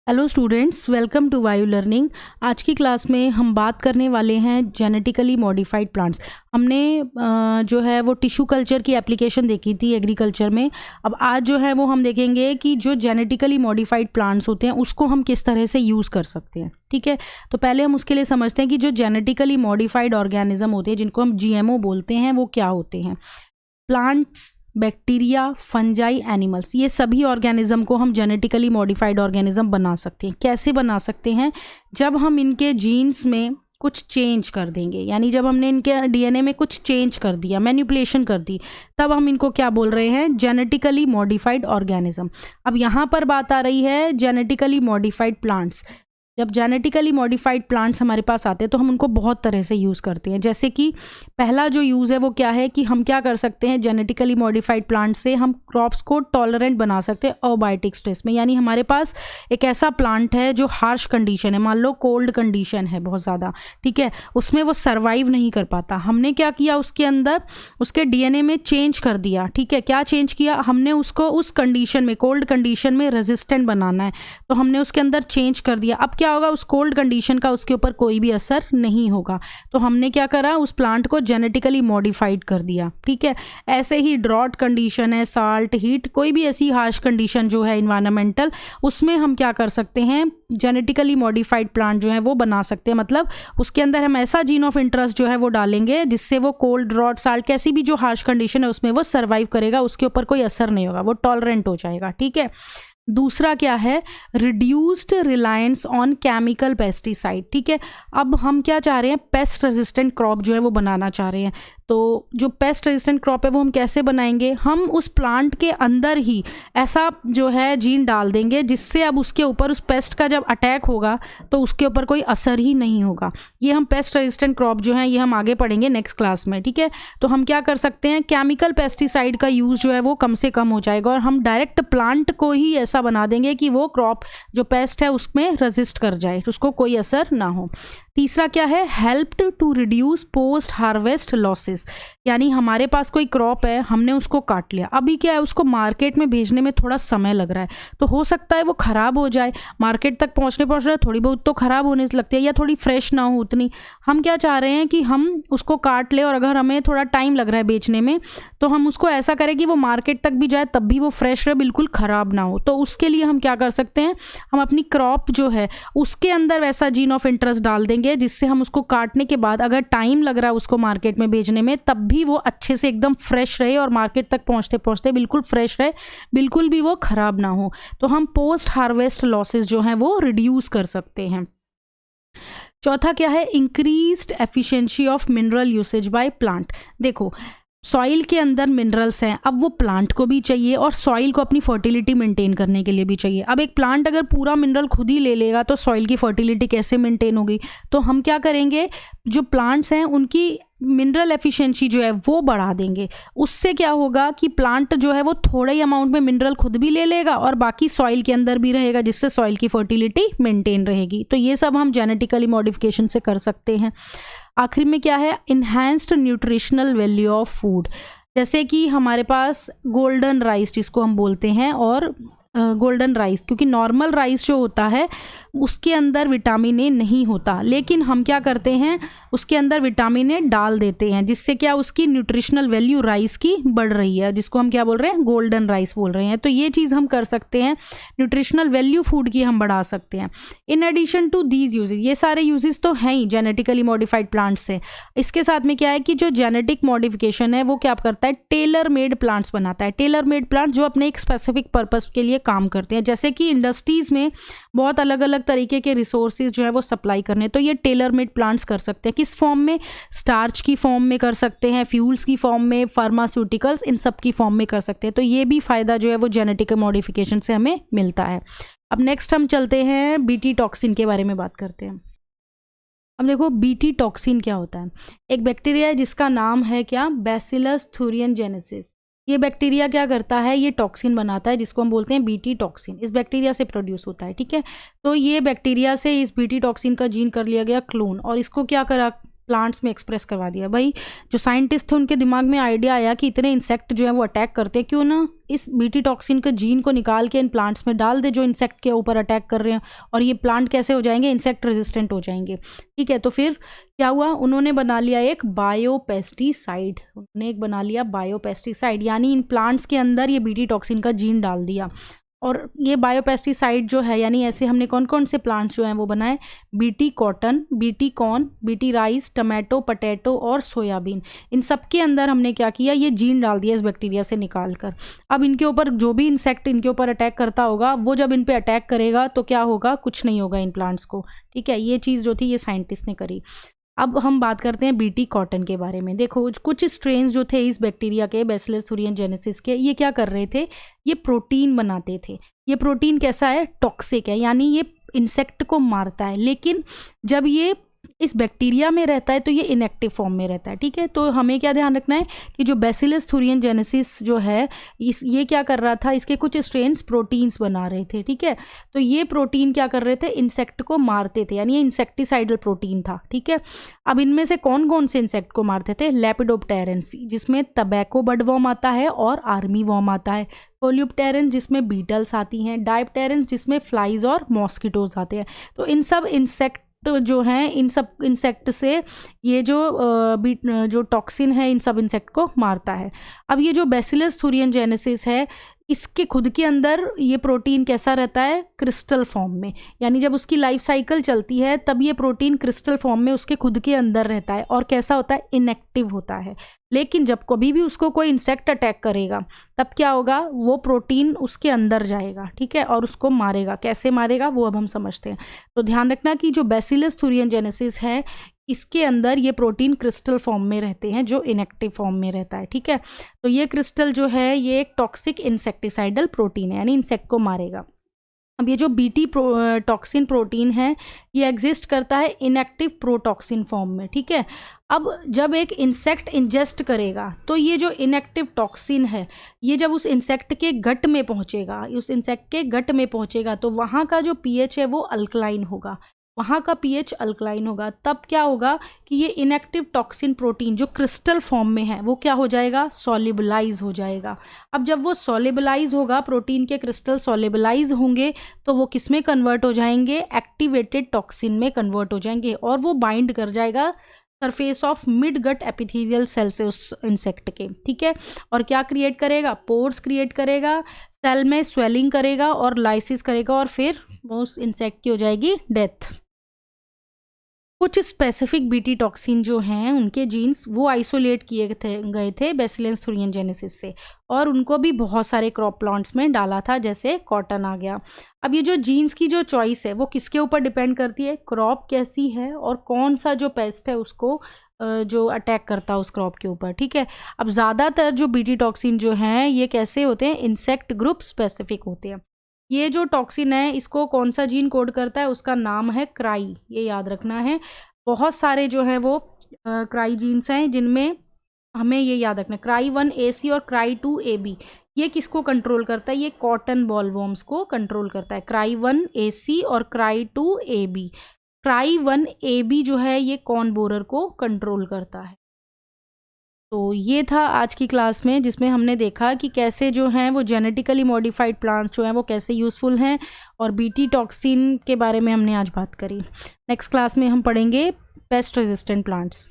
Hello students, welcome to वायु learning. आज की क्लास में हम बात करने वाले हैं जेनेटिकली मॉडिफाइड प्लांट्स। हमने जो है वो टिश्यू कल्चर की एप्लीकेशन देखी थी एग्रीकल्चर में। अब आज जो है वो हम देखेंगे कि जो जेनेटिकली मॉडिफाइड प्लांट्स होते हैं उसको हम किस तरह से यूज़ कर सकते हैं। ठीक है, तो पहले हम उसके लिए समझते हैं कि जो जेनेटिकली मॉडिफाइड ऑर्गेनिज्म होते हैं जिनको हम जीएमओ बोलते हैं वो क्या होते हैं। प्लांट्स, बैक्टीरिया, फंजाई, एनिमल्स, ये सभी ऑर्गेनिज्म को हम जेनेटिकली मॉडिफाइड ऑर्गेनिज्म बना सकते हैं। कैसे बना सकते हैं? जब हम इनके जीन्स में कुछ चेंज कर देंगे, यानी जब हमने इनके डीएनए में कुछ चेंज कर दिया, मैनिपुलेशन कर दी, तब हम इनको क्या बोल रहे हैं? Genetically modified organism. अब यहाँ पर बात आ रही है जेनेटिकली मॉडिफाइड प्लांट्स। जब जेनेटिकली मॉडिफाइड प्लांट्स हमारे पास आते हैं तो हम उनको बहुत तरह से यूज़ करते हैं। जैसे कि पहला जो यूज़ है वो क्या है कि हम क्या कर सकते हैं, जेनेटिकली मॉडिफाइड प्लांट से हम क्रॉप्स को टॉलरेंट बना सकते हैं अबायोटिक स्ट्रेस में। यानी हमारे पास एक ऐसा प्लांट है जो हार्श कंडीशन है, मान लो कोल्ड कंडीशन है बहुत ज़्यादा, ठीक है, उसमें वो सर्वाइव नहीं कर पाता। हमने क्या किया, उसके अंदर उसके डीएनए में चेंज कर दिया। ठीक है, क्या चेंज किया हमने? उसको उस कंडीशन में, कोल्ड कंडीशन में रेजिस्टेंट बनाना है, तो हमने उसके अंदर चेंज कर दिया। अब क्या होगा, उस कोल्ड कंडीशन का उसके ऊपर कोई भी असर नहीं होगा। तो हमने क्या करा, उस प्लांट को जेनेटिकली मॉडिफाइड कर दिया। ठीक है, ऐसे ही ड्रॉट कंडीशन है, साल्ट, हीट, कोई भी ऐसी हार्श कंडीशन जो है इन्वायरमेंटल, उसमें हम क्या कर सकते हैं, जेनेटिकली मॉडिफाइड प्लांट जो है वो बना सकते हैं। मतलब उसके अंदर हम ऐसा जीन ऑफ इंटरेस्ट जो है वो डालेंगे जिससे वो कोल्ड, ड्रॉट, साल्ट, कैसी भी जो हार्श कंडीशन है उसमें वो सर्वाइव करेगा, उसके ऊपर कोई असर नहीं होगा, वो टॉलरेंट हो जाएगा। ठीक है, दूसरा क्या है, reduced reliance on chemical pesticide. ठीक है, अब हम क्या चाह रहे हैं, पेस्ट रेजिस्टेंट क्रॉप जो है वो बनाना चाह रहे हैं। तो जो पेस्ट रेजिस्टेंट क्रॉप है वो हम कैसे बनाएंगे? हम उस प्लांट के अंदर ही ऐसा जो है जीन डाल देंगे जिससे अब उसके ऊपर उस पेस्ट का जब अटैक होगा तो उसके ऊपर कोई असर ही नहीं होगा। ये हम पेस्ट रेजिस्टेंट क्रॉप जो है ये हम आगे पढ़ेंगे नेक्स्ट क्लास में। ठीक है, तो हम क्या कर सकते हैं, केमिकल पेस्टिसाइड का यूज़ जो है वो कम से कम हो जाएगा और हम डायरेक्ट प्लांट को ही ऐसा बना देंगे कि वो क्रॉप जो पेस्ट है उसमें रेजिस्ट कर जाए, उसको कोई असर ना हो। तीसरा क्या है, helped to reduce post harvest losses. यानी हमारे पास कोई क्रॉप है, हमने उसको काट लिया, अभी क्या है, उसको मार्केट में भेजने में थोड़ा समय लग रहा है, तो हो सकता है वो ख़राब हो जाए, मार्केट तक पहुँचने थोड़ी बहुत तो ख़राब होने से लगती है या थोड़ी फ्रेश ना हो उतनी। हम क्या चाह रहे हैं कि हम उसको काट ले और अगर हमें थोड़ा टाइम लग रहा है बेचने में तो हम उसको ऐसा करें कि वो मार्केट तक भी जाए तब भी वो फ्रेश रहे, बिल्कुल ख़राब ना हो। तो उसके लिए हम क्या कर सकते हैं, हम अपनी क्रॉप जो है उसके अंदर वैसा जीन ऑफ इंटरेस्ट डाल देंगे जिससे हम उसको काटने के बाद अगर टाइम लग रहा है उसको मार्केट में भेजने में तब भी वो अच्छे से एकदम फ्रेश रहे और मार्केट तक पहुंचते पहुंचते बिल्कुल फ्रेश रहे, बिल्कुल भी वो खराब ना हो। तो हम पोस्ट हार्वेस्ट लॉसेस जो हैं वो रिड्यूस कर सकते हैं। चौथा क्या है, increased efficiency of mineral usage by plant. देखो, सॉइल के अंदर मिनरल्स हैं, अब वो प्लांट को भी चाहिए और सॉइल को अपनी फर्टिलिटी मेंटेन करने के लिए भी चाहिए। अब एक प्लांट अगर पूरा मिनरल खुद ही ले लेगा तो सॉइल की फर्टिलिटी कैसे मेंटेन होगी? तो हम क्या करेंगे, जो प्लांट्स हैं उनकी मिनरल एफिशिएंसी जो है वो बढ़ा देंगे। उससे क्या होगा कि प्लांट जो है वो थोड़े ही अमाउंट में मिनरल खुद भी ले लेगा और बाकी सॉइल के अंदर भी रहेगा, जिससे सॉइल की फर्टिलिटी मेंटेन रहेगी। तो ये सब हम जेनेटिकली मॉडिफिकेशन से कर सकते हैं। आखिर में क्या है, enhanced nutritional value of food. जैसे कि हमारे पास गोल्डन राइस जिसको हम बोलते हैं, और गोल्डन राइस, क्योंकि नॉर्मल राइस जो होता है उसके अंदर विटामिन ए नहीं होता, लेकिन हम क्या करते हैं, उसके अंदर विटामिन ए डाल देते हैं जिससे क्या, उसकी न्यूट्रिशनल वैल्यू राइस की बढ़ रही है, जिसको हम क्या बोल रहे हैं, गोल्डन राइस बोल रहे हैं। तो ये चीज़ हम कर सकते हैं, न्यूट्रिशनल वैल्यू फूड की हम बढ़ा सकते हैं। In addition to these usages, ये सारे यूजेस तो हैं ही जेनेटिकली मॉडिफाइड प्लांट्स से। इसके साथ में क्या है कि जो जेनेटिक मॉडिफिकेशन है वो क्या करता है, टेलर मेड प्लांट्स बनाता है। टेलर मेड प्लांट जो अपने एक स्पेसिफिक पर्पस के लिए काम करते हैं, जैसे कि इंडस्ट्रीज़ में बहुत अलग अलग तरीके के रिसोर्सेज जो है वो सप्लाई करने, तो ये टेलर मेड प्लांट्स कर सकते हैं। किस फॉर्म में? स्टार्च की फॉर्म में कर सकते हैं, फ्यूल्स की फॉर्म में, फार्मास्यूटिकल्स, इन सब की फॉर्म में कर सकते हैं। तो ये भी फ़ायदा जो है वो जेनेटिक मॉडिफिकेशन से हमें मिलता है। अब नेक्स्ट हम चलते हैं बीटी टॉक्सिन के बारे में बात करते हैं। अब देखो, बीटी टॉक्सिन क्या होता है। एक बैक्टीरिया है जिसका नाम है क्या, बैसिलस थुरिनजेनेसिस। ये बैक्टीरिया क्या करता है, ये टॉक्सिन बनाता है जिसको हम बोलते हैं बीटी टॉक्सिन। इस बैक्टीरिया से प्रोड्यूस होता है। ठीक है, तो ये बैक्टीरिया से इस बीटी टॉक्सिन का जीन कर लिया गया क्लोन और इसको क्या करा, प्लांट्स में एक्सप्रेस करवा दिया। भाई जो साइंटिस्ट थे उनके दिमाग में आइडिया आया कि इतने इंसेक्ट जो है वो अटैक करते हैं, क्यों ना इस बीटी टॉक्सिन के जीन को निकाल के इन प्लांट्स में डाल दे जो इंसेक्ट के ऊपर अटैक कर रहे हैं, और ये प्लांट कैसे हो जाएंगे, इंसेक्ट रेजिस्टेंट हो जाएंगे। ठीक है, तो फिर क्या हुआ, उन्होंने बना लिया एक बायोपेस्टिसाइड। उन्होंने एक बना लिया बायोपेस्टिसाइड, यानी इन प्लांट्स के अंदर ये बीटी टॉक्सिन का जीन डाल दिया। और ये बायोपेस्टिसाइड जो है, यानी ऐसे हमने कौन कौन से प्लांट्स जो हैं वो बनाए, BT cotton, BT corn, BT rice, tomato, potato और सोयाबीन। इन सब के अंदर हमने क्या किया, ये जीन डाल दिया इस बैक्टीरिया से निकाल कर। अब इनके ऊपर जो भी इंसेक्ट इनके ऊपर अटैक करता होगा, वो जब इन पे अटैक करेगा तो क्या होगा, कुछ नहीं होगा इन प्लांट्स को। ठीक है, ये चीज़ जो थी ये साइंटिस्ट ने करी। अब हम बात करते हैं बीटी कॉटन के बारे में। देखो कुछ स्ट्रेन्स जो थे इस बैक्टीरिया के, बैसिलस thuringiensis के, ये क्या कर रहे थे, ये प्रोटीन बनाते थे। ये प्रोटीन कैसा है, टॉक्सिक है, यानी ये इंसेक्ट को मारता है। लेकिन जब ये इस बैक्टीरिया में रहता है तो ये इनएक्टिव फॉर्म में रहता है। ठीक है, तो हमें क्या ध्यान रखना है कि जो बैसिलस thuringiensis जो है ये क्या कर रहा था, इसके कुछ स्ट्रेन्स प्रोटीन्स बना रहे थे। ठीक है, तो ये प्रोटीन क्या कर रहे थे, इंसेक्ट को मारते थे, यानी ये इंसेक्टिसाइडल प्रोटीन था। ठीक है, अब इनमें से कौन कौन से इंसेक्ट को मारते थे, लेपिडोप्टेरन्स जिसमें टबैको बर्डवॉर्म आता है और आर्मी वॉर्म आता है, कोल्यूप्टेरन्स जिसमें बीटल्स आती हैं, डायप्टेरन्स जिसमें फ्लाइज और मॉस्किटोज आते हैं। तो इन सब इंसेक्ट जो हैं, इन सब इंसेक्ट से ये जो टॉक्सिन है इन सब इंसेक्ट को मारता है। अब ये जो बैसिलस thuringiensis है, इसके खुद के अंदर ये प्रोटीन कैसा रहता है, क्रिस्टल फॉर्म में, यानी जब उसकी लाइफ साइकिल चलती है तब ये प्रोटीन क्रिस्टल फॉर्म में उसके खुद के अंदर रहता है, और कैसा होता है, इनएक्टिव होता है। लेकिन जब कभी भी उसको कोई इंसेक्ट अटैक करेगा तब क्या होगा, वो प्रोटीन उसके अंदर जाएगा। ठीक है, और उसको मारेगा। कैसे मारेगा वो अब हम समझते हैं। तो ध्यान रखना कि जो बैसिलस thuringiensis है, इसके अंदर ये प्रोटीन क्रिस्टल फॉर्म में रहते हैं, जो इनएक्टिव फॉर्म में रहता है। ठीक है, तो ये क्रिस्टल जो है ये एक टॉक्सिक इंसेक्टिसाइडल प्रोटीन है, यानी इंसेक्ट को मारेगा। अब ये जो बीटी टॉक्सिन प्रोटीन है ये एग्जिस्ट करता है इनएक्टिव प्रोटॉक्सिन फॉर्म में। ठीक है, अब जब एक इंसेक्ट इंजेस्ट करेगा तो ये जो इनएक्टिव टॉक्सिन है ये जब उस इंसेक्ट के गट में पहुंचेगा, उस इंसेक्ट के गट में पहुंचेगा तो वहाँ का जो पीएच है वो अल्कलाइन होगा, वहाँ का पीएच अल्कलाइन होगा। तब क्या होगा कि ये इनएक्टिव टॉक्सिन प्रोटीन जो क्रिस्टल फॉर्म में है वो क्या हो जाएगा, सॉल्युबलाइज हो जाएगा। अब जब वो सॉल्युबलाइज होगा, प्रोटीन के क्रिस्टल सॉल्युबलाइज होंगे तो वो किस में कन्वर्ट हो जाएंगे, एक्टिवेटेड टॉक्सिन में कन्वर्ट हो जाएंगे, और वो बाइंड कर जाएगा surface of mid gut epithelial cell से उस इंसेक्ट के। ठीक है, और क्या क्रिएट करेगा, पोर्स क्रिएट करेगा, सेल में स्वेलिंग करेगा और लाइसिस करेगा, और फिर वो उस इंसेक्ट की हो जाएगी डेथ। कुछ स्पेसिफिक बीटी टॉक्सिन जो हैं उनके जीन्स वो आइसोलेट किए गए थे बैसिलस thuringiensis से, और उनको भी बहुत सारे क्रॉप प्लांट्स में डाला था, जैसे कॉटन आ गया। अब ये जो जीन्स की जो चॉइस है वो किसके ऊपर डिपेंड करती है, क्रॉप कैसी है और कौन सा जो पेस्ट है उसको जो अटैक करता है उस क्रॉप के ऊपर। ठीक है, अब ज़्यादातर जो बीटी टॉक्सिन जो हैं ये कैसे होते हैं, इंसेक्ट ग्रुप स्पेसिफिक होते हैं। ये जो टॉक्सिन है इसको कौन सा जीन कोड करता है, उसका नाम है क्राई, ये याद रखना है। बहुत सारे जो है वो क्राई जीन्स हैं जिनमें हमें ये याद रखना है, क्राई 1AC और क्राई 2AB। ये किसको कंट्रोल करता है, ये कॉटन बॉलवॉर्म्स को कंट्रोल करता है, क्राई 1AC और क्राई 2AB। क्राई 1AB जो है ये कॉर्न बोरर को कंट्रोल करता है। तो ये था आज की क्लास में, जिसमें हमने देखा कि कैसे जो हैं वो जेनेटिकली मॉडिफाइड प्लांट्स जो हैं वो कैसे यूज़फुल हैं, और बीटी टॉक्सिन के बारे में हमने आज बात करी। नेक्स्ट क्लास में हम पढ़ेंगे पेस्ट रेजिस्टेंट प्लांट्स।